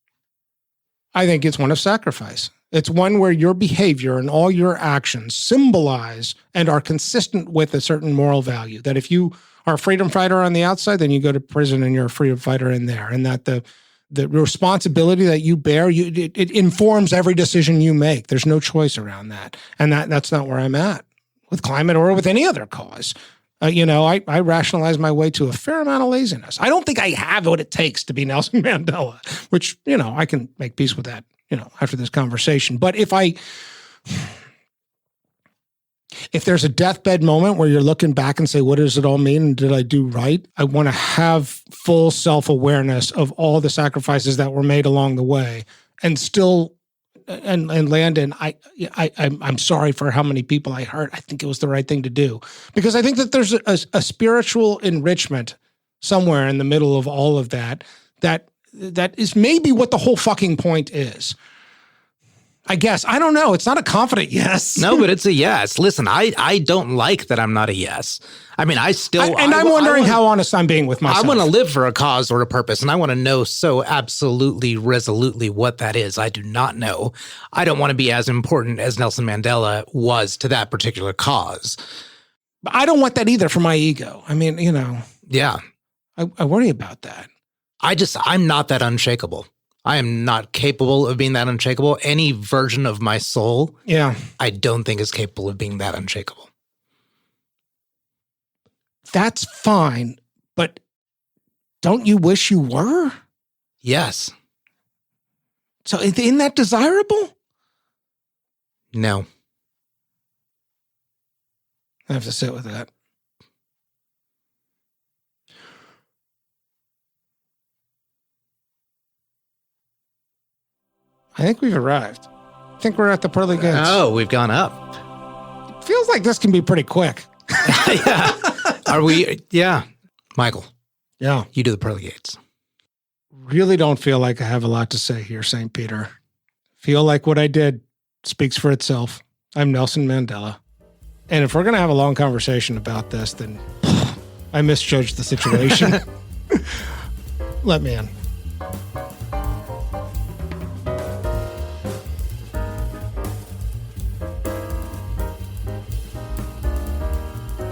I think it's one of sacrifice. It's one where your behavior and all your actions symbolize and are consistent with a certain moral value. That if you are a freedom fighter on the outside, then you go to prison and you're a freedom fighter in there. And that the responsibility that you bear, it informs every decision you make. There's no choice around that. And that's not where I'm at with climate or with any other cause. I rationalize my way to a fair amount of laziness. I don't think I have what it takes to be Nelson Mandela, which, I can make peace with that, after this conversation. But if there's a deathbed moment where you're looking back and say, what does it all mean? And did I do right? I want to have full self-awareness of all the sacrifices that were made along the way and still and land in, I'm sorry for how many people I hurt. I think it was the right thing to do. Because I think that there's a spiritual enrichment somewhere in the middle of all of that is maybe what the whole fucking point is. I guess. I don't know. It's not a confident yes. No, but it's a yes. Listen, I don't like that I'm not a yes. I mean, I'm wondering how honest I'm being with myself. I want to live for a cause or a purpose, and I want to know so absolutely, resolutely what that is. I do not know. I don't want to be as important as Nelson Mandela was to that particular cause. But I don't want that either for my ego. I mean, Yeah. I worry about that. I'm not that unshakable. I am not capable of being that unshakable. Any version of my soul, I don't think is capable of being that unshakable. That's fine, but don't you wish you were? Yes. So isn't that desirable? No. I have to sit with that. I think we've arrived. I think we're at the pearly gates. Oh, we've gone up. It feels like this can be pretty quick. Yeah. Are we? Yeah. Michael. Yeah. You do the pearly gates. Really don't feel like I have a lot to say here, St. Peter. Feel like what I did speaks for itself. I'm Nelson Mandela. And if we're going to have a long conversation about this, then I misjudged the situation. Let me in.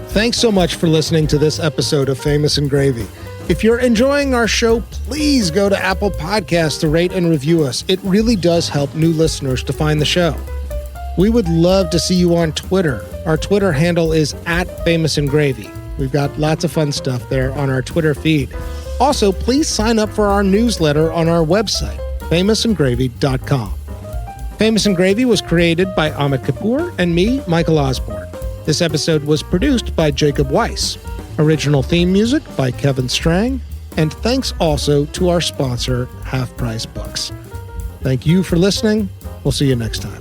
Thanks so much for listening to this episode of Famous and Gravy. If you're enjoying our show, please go to Apple Podcasts to rate and review us. It really does help new listeners to find the show. We would love to see you on Twitter. Our Twitter handle is @FamousAndGravy. We've got lots of fun stuff there on our Twitter feed. Also, please sign up for our newsletter on our website, famousandgravy.com. Famous and Gravy was created by Amit Kapoor and me, Michael Osborne. This episode was produced by Jacob Weiss. Original theme music by Kevin Strang. And thanks also to our sponsor, Half Price Books. Thank you for listening. We'll see you next time.